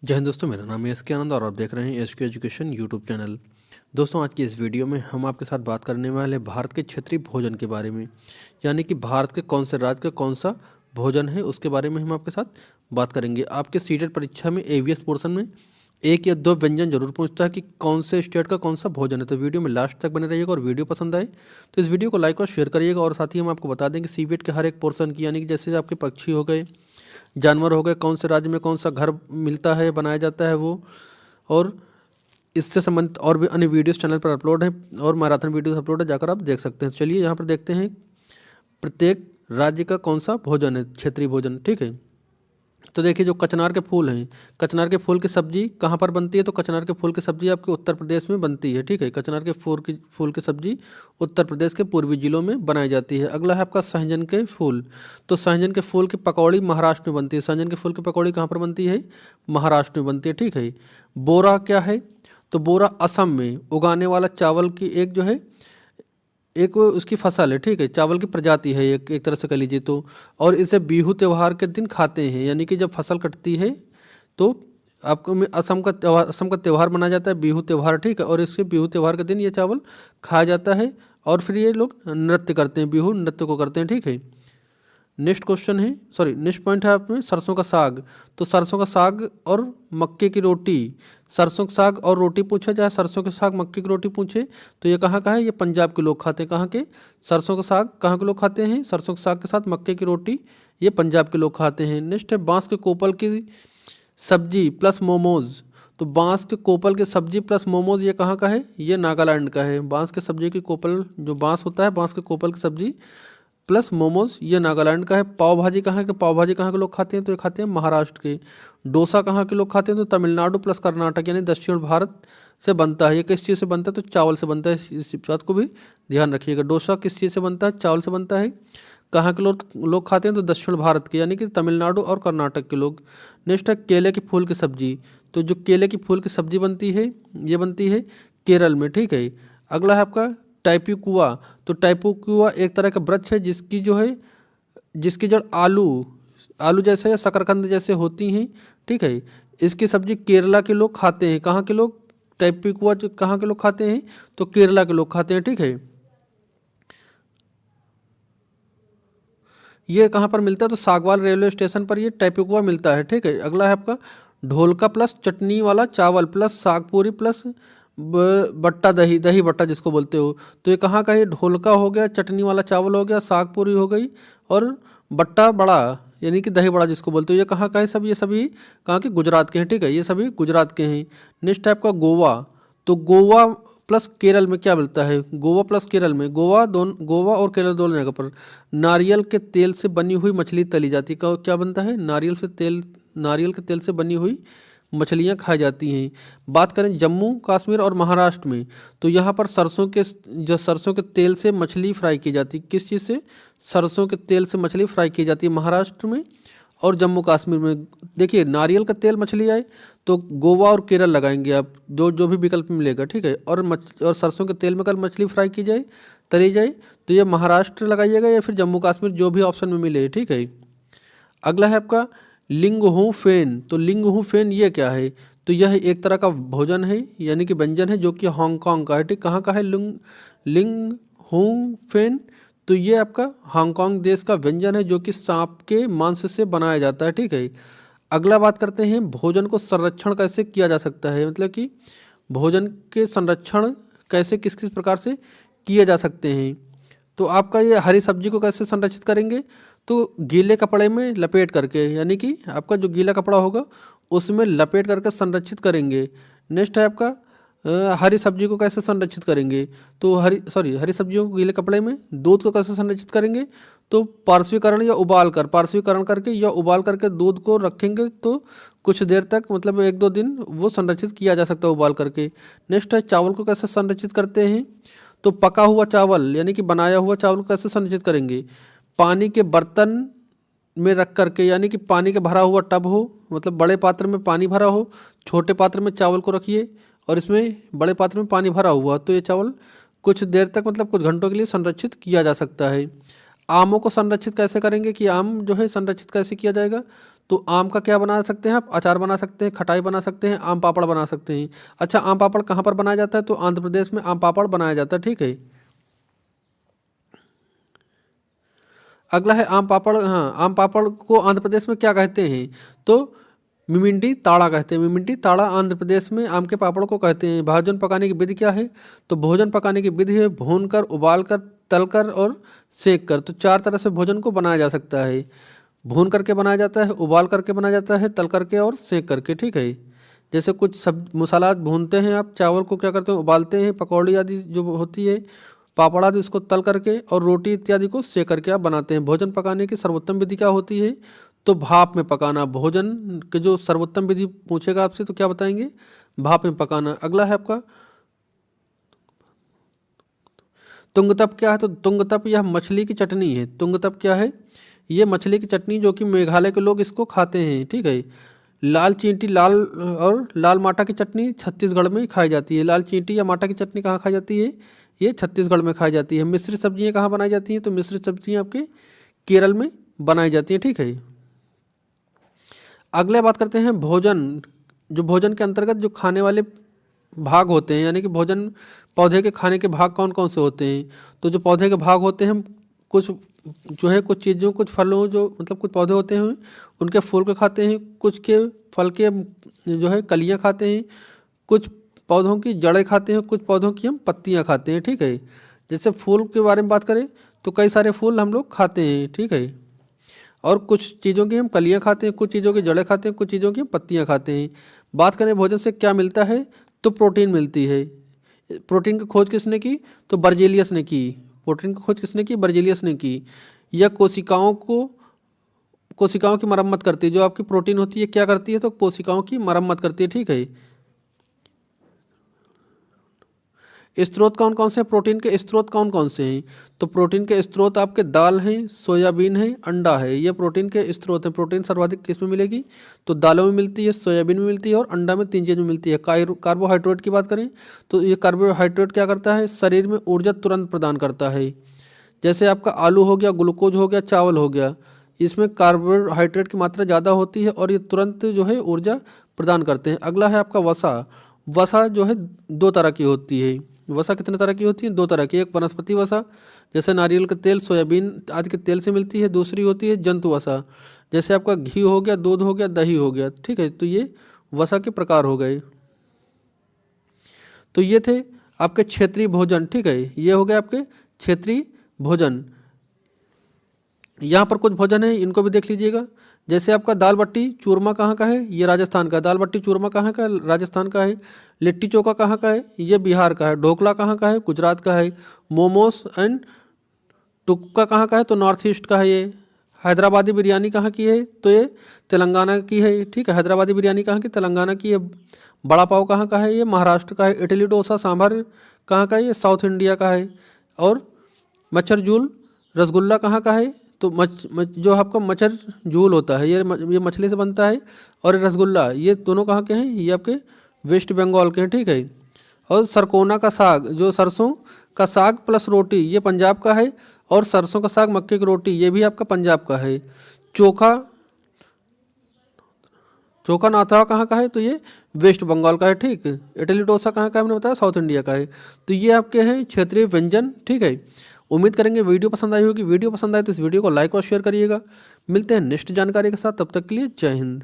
जय हिंद दोस्तों, मेरा नाम है एस के आनंद और आप देख रहे हैं एस के एजुकेशन यूट्यूब चैनल। दोस्तों, आज की इस वीडियो में हम आपके साथ बात करने वाले भारत के क्षेत्रीय भोजन के बारे में, यानी कि भारत के कौन से राज्य का कौन सा भोजन है उसके बारे में हम आपके साथ बात करेंगे। आपके सीटेट परीक्षा में एवीएस पोर्शन में एक या दो व्यंजन जरूर पूछता है कि कौन से स्टेट का कौन सा भोजन है। तो वीडियो में लास्ट तक बने रहिएगा और वीडियो पसंद आए तो इस वीडियो को लाइक और शेयर करिएगा। और साथ ही हम आपको बता दें कि सीबीएट के हर एक पोर्शन की, यानी कि जैसे आपके पक्षी हो गए, जानवर हो गए, कौन से राज्य में कौन सा घर मिलता है, बनाया जाता है वो, और इससे संबंधित और भी अन्य वीडियोस चैनल पर अपलोड है और मैराथन वीडियोस अपलोड है, जाकर आप देख सकते हैं। चलिए यहाँ पर देखते हैं प्रत्येक राज्य का कौन सा भोजन है, क्षेत्रीय भोजन। ठीक है, तो देखिए जो कचनार के फूल हैं, कचनार के फूल की सब्जी कहाँ पर बनती है? तो कचनार के फूल की सब्जी आपके उत्तर प्रदेश में बनती है। ठीक है, कचनार के फूल की सब्जी उत्तर प्रदेश के पूर्वी जिलों में बनाई जाती है। अगला है आपका सहजन के फूल। तो सहजन के फूल की पकौड़ी महाराष्ट्र में बनती है। सहजन के फूल की पकौड़ी कहाँ पर बनती है? महाराष्ट्र में बनती है। ठीक है, बोरा क्या है? तो बोरा असम में उगाने वाला चावल की एक जो है, एक वो उसकी फसल है। ठीक है, चावल की प्रजाति है एक तरह से कह लीजिए तो। और इसे बिहू त्योहार के दिन खाते हैं, यानी कि जब फसल कटती है तो आपको में असम का त्यौहार मनाया जाता है, बिहू त्यौहार। ठीक है, और इसके बिहू त्यौहार के दिन ये चावल खाया जाता है और फिर ये लोग नृत्य करते हैं, बिहू नृत्य को करते हैं। ठीक है, नेक्स्ट क्वेश्चन है, सॉरी नेक्स्ट पॉइंट है आप में सरसों का साग। तो सरसों का साग और मक्के की रोटी, सरसों का साग और रोटी पूछा जाए, सरसों के साग मक्के की रोटी पूछे तो ये कहाँ का है? ये पंजाब के लोग खाते हैं। कहाँ के? सरसों का साग कहाँ के लोग खाते हैं? सरसों के साग के साथ मक्के की रोटी ये पंजाब के लोग खाते हैं। नेक्स्ट है बांस के कोपल की सब्जी प्लस मोमोज। तो बांस के कोपल की सब्जी प्लस मोमोज ये कहाँ का है? ये नागालैंड का है। बांस के सब्जी की कोपल, जो बांस होता है, बांस के कोपल की सब्जी प्लस मोमोज ये नागालैंड का है। पाव भाजी कहाँ के? पाव भाजी कहाँ के लोग खाते हैं? तो ये खाते हैं महाराष्ट्र के। डोसा कहाँ के लोग खाते हैं? तो तमिलनाडु प्लस कर्नाटक, यानी दक्षिण भारत से बनता है। ये किस चीज़ से बनता है? तो चावल से बनता है। इस बात को भी ध्यान रखिएगा। डोसा किस चीज़ से बनता है? चावल से बनता है। कहाँ के लोग खाते हैं? तो दक्षिण भारत के, यानी कि तमिलनाडु और कर्नाटक के लोग। नेक्स्ट है केले के फूल की सब्जी। तो जो केले की फूल की सब्जी बनती है ये बनती है केरल में। ठीक है, अगला है आपका टाइपिकुआ। तो टाइपिकुआ एक तरह का वृक्ष है जिसकी जो है, जिसकी जड़ आलू आलू जैसे या शकरकंद जैसे होती हैं। ठीक है, इसकी सब्जी केरला के लोग खाते हैं। कहाँ के लोग? टाइपिकुआ जो कहाँ के लोग खाते हैं? तो केरला के लोग खाते हैं। ठीक है, ये कहाँ पर मिलता है? तो सागवाल रेलवे स्टेशन पर ये टाइपिकुआ मिलता है। ठीक है, अगला है आपका ढोलका प्लस चटनी वाला चावल प्लस सागपूरी प्लस बट्टा दही, दही बट्टा जिसको बोलते हो। तो ये कहाँ का है? ढोलका हो गया, चटनी वाला चावल हो गया, सागपूरी हो गई, और बट्टा बड़ा यानी कि दही बड़ा जिसको बोलते हो, ये कहाँ का है? सब ये सभी कहाँ के? गुजरात के हैं। ठीक है, ये सभी गुजरात के हैं। नेक्स्ट टाइप का गोवा। तो गोवा प्लस केरल में क्या मिलता है? गोवा प्लस केरल में, गोवा और केरल दोनों जगह पर नारियल के तेल से बनी हुई मछली तली जाती है। क्या बनता है? नारियल के तेल से बनी हुई मछलियाँ खाई जाती हैं। बात करें जम्मू कश्मीर और महाराष्ट्र में, तो यहाँ पर सरसों के तेल से मछली फ्राई की जाती है। किस चीज़ से? सरसों के तेल से मछली फ्राई की जाती है महाराष्ट्र में और जम्मू कश्मीर में। देखिए, नारियल का तेल मछली आए तो गोवा और केरल लगाएंगे आप, जो जो भी विकल्प मिलेगा। ठीक है, और सरसों के तेल में कल मछली फ्राई की जाए, तली जाए, तो ये महाराष्ट्र लगाइएगा या फिर जम्मू कश्मीर, जो भी ऑप्शन में मिले। ठीक है, अगला है आपका लिंगहू फेन। तो लिंगहू फेन ये क्या है? तो यह एक तरह का भोजन है, यानी कि व्यंजन है, जो कि हांगकांग का है। ठीक, कहाँ का है? लिंगहू फेन। तो ये आपका हांगकांग देश का व्यंजन है जो कि सांप के मांस से बनाया जाता है। ठीक है, अगला बात करते हैं भोजन को संरक्षण कैसे किया जा सकता है, मतलब कि भोजन के संरक्षण कैसे किस किस प्रकार से किए जा सकते हैं। तो आपका ये हरी सब्जी को कैसे संरक्षित करेंगे? तो गीले कपड़े में लपेट करके, यानी कि आपका जो गीला कपड़ा होगा उसमें लपेट करके संरक्षित करेंगे। नेक्स्ट है आपका हरी सब्जी को कैसे संरक्षित करेंगे? तो हरी सब्जियों को गीले कपड़े में। दूध को कैसे संरक्षित करेंगे? तो पार्श्वीकरण करके या उबाल करके दूध को रखेंगे तो कुछ देर तक, मतलब एक दो दिन वो संरक्षित किया जा सकता है उबाल करके। नेक्स्ट है चावल को कैसे संरक्षित करते हैं? तो पका हुआ चावल यानी कि बनाया हुआ चावल को कैसे संरक्षित करेंगे? पानी के बर्तन में रख करके, यानी कि पानी के भरा हुआ टब हो, मतलब बड़े पात्र में पानी भरा हो, छोटे पात्र में चावल को रखिए और इसमें बड़े पात्र में पानी भरा हुआ, तो ये चावल कुछ देर तक, मतलब कुछ घंटों के लिए संरक्षित किया जा सकता है। आमों को संरक्षित कैसे करेंगे? कि आम जो है संरक्षित कैसे किया जाएगा? तो आम का क्या बना सकते हैं आप, अचार बना सकते हैं, खटाई बना सकते हैं, आम पापड़ बना सकते हैं। अच्छा, आम पापड़ कहाँ पर बनाया जाता है, तो आंध्र प्रदेश में आम पापड़ बनाया जाता है, ठीक है। अगला है आम पापड़। हाँ, आम पापड़ को आंध्र प्रदेश में क्या कहते हैं, तो मिमिंडी ताड़ा कहते हैं। मिमिंडी ताड़ा आंध्र प्रदेश में आम के पापड़ को कहते हैं। भोजन पकाने की विधि क्या है, तो भोजन पकाने की विधि है भूनकर, उबालकर, तलकर और सेक कर। तो चार तरह से भोजन को बनाया जा सकता है। भून करके बनाया जाता है, उबाल करके बनाया जाता है, तल करके और सेक करके, ठीक है। जैसे कुछ सब मसाला भूनते हैं आप, चावल को क्या करते हैं, उबालते हैं, पकौड़ी आदि जो होती है, पापड़ आदि उसको तल करके और रोटी इत्यादि को सेक करके आप बनाते हैं। भोजन पकाने की सर्वोत्तम विधि क्या होती है, तो भाप में पकाना। भोजन के जो सर्वोत्तम विधि पूछेगा आपसे तो क्या बताएंगे, भाप में पकाना। अगला है आपका तुंगतप। क्या है, तो तुंगतप यह मछली की चटनी है। तुंगतप क्या है, ये मछली की चटनी जो कि मेघालय के लोग इसको खाते हैं, ठीक है। लाल चींटी, लाल और लाल माटा की चटनी छत्तीसगढ़ में खाई जाती है। लाल चींटी या माटा की चटनी कहाँ खाई जाती है, ये छत्तीसगढ़ में खाई जाती है। मिश्रित सब्जियाँ कहाँ बनाई जाती हैं, तो मिश्रित सब्जियाँ आपके केरल में बनाई जाती हैं, ठीक है। अगले बात करते हैं भोजन। जो भोजन के अंतर्गत जो खाने वाले भाग होते हैं, यानी कि भोजन पौधे के खाने के भाग कौन कौन से होते हैं, तो जो पौधे के भाग होते हैं, कुछ जो है कुछ चीज़ों, कुछ फलों, जो मतलब कुछ पौधे होते हैं उनके फूल को खाते हैं, कुछ के फल के जो है कलियां खाते हैं, कुछ पौधों की जड़ें खाते हैं, कुछ पौधों की हम पत्तियां खाते हैं, ठीक है। जैसे फूल के बारे में बात करें तो कई सारे फूल हम लोग खाते हैं, ठीक है। और कुछ चीज़ों की हम कलियां खाते हैं, कुछ चीज़ों की जड़ें खाते हैं, कुछ चीज़ों की हम पत्तियां खाते हैं। बात करें भोजन से क्या मिलता है, तो प्रोटीन मिलती है। प्रोटीन की खोज किसने की, तो बर्जेलियस ने की। प्रोटीन की खोज किसने की, बर्जेलियस ने की। यह कोशिकाओं की मरम्मत करती है। जो आपकी प्रोटीन होती है क्या करती है, तो कोशिकाओं की मरम्मत करती है, ठीक है। स्रोत कौन कौन से हैं, प्रोटीन के स्रोत कौन कौन से हैं, तो प्रोटीन के स्रोत आपके दाल हैं, सोयाबीन है, अंडा है, ये प्रोटीन के स्रोत हैं। प्रोटीन सर्वाधिक किस में मिलेगी, तो दालों में मिलती है, सोयाबीन में मिलती है और अंडा में, तीन चीज़ में मिलती है। कार्बोहाइड्रेट की बात करें तो ये कार्बोहाइड्रेट क्या करता है, शरीर में ऊर्जा तुरंत प्रदान करता है। जैसे आपका आलू हो गया, ग्लूकोज हो गया, चावल हो गया, इसमें कार्बोहाइड्रेट की मात्रा ज़्यादा होती है और ये तुरंत जो है ऊर्जा प्रदान करते हैं। अगला है आपका वसा। वसा जो है दो तरह की होती है। वसा कितने तरह की होती है, दो तरह की। एक वनस्पति वसा, जैसे नारियल का तेल, सोयाबीन आदि के तेल से मिलती है। दूसरी होती है जंतु वसा, जैसे आपका घी हो गया, दूध हो गया, दही हो गया, ठीक है। तो ये वसा के प्रकार हो गए। तो ये थे आपके क्षेत्रीय भोजन, ठीक है। ये हो गए आपके क्षेत्रीय भोजन। यहाँ पर कुछ भोजन है, इनको भी देख लीजिएगा। जैसे आपका दाल बट्टी चूरमा कहाँ का है, ये राजस्थान का। दाल बट्टी चूरमा कहाँ का है, राजस्थान का है। लिट्टी चोखा कहाँ का है, ये बिहार का है। ढोकला कहाँ का है, गुजरात का है। मोमोस एंड टुक्का कहाँ का है, तो नॉर्थ ईस्ट का है ये। हैदराबादी बिरयानी कहाँ की है, तो ये तेलंगाना की है, ठीक है। हैदराबादी बिरयानी कहाँ की, तेलंगाना की है। बड़ा पाव कहाँ का है, ये महाराष्ट्र का है। इडली डोसा सांभर कहाँ का है, ये साउथ इंडिया का है। और मच्छर झूल रसगुल्ला कहाँ का है, तो जो आपका मच्छर झूल होता है ये मछली से बनता है। और रसगुल्ला ये दोनों कहाँ के हैं, ये आपके वेस्ट बंगाल के हैं, ठीक है। और सरकोना का साग, जो सरसों का साग प्लस रोटी, ये पंजाब का है। और सरसों का साग मक्के की रोटी, ये भी आपका पंजाब का है। चोखा चोखा नाथवा कहाँ का है, तो ये वेस्ट बंगाल का है, ठीक। इडली डोसा कहाँ का है, हमने बताया साउथ इंडिया का है। तो ये आपके हैं क्षेत्रीय व्यंजन, ठीक है। उम्मीद करेंगे वीडियो पसंद आई होगी। वीडियो पसंद आए तो इस वीडियो को लाइक और शेयर करिएगा। मिलते हैं नेक्स्ट जानकारी के साथ, तब तक के लिए जय हिंद।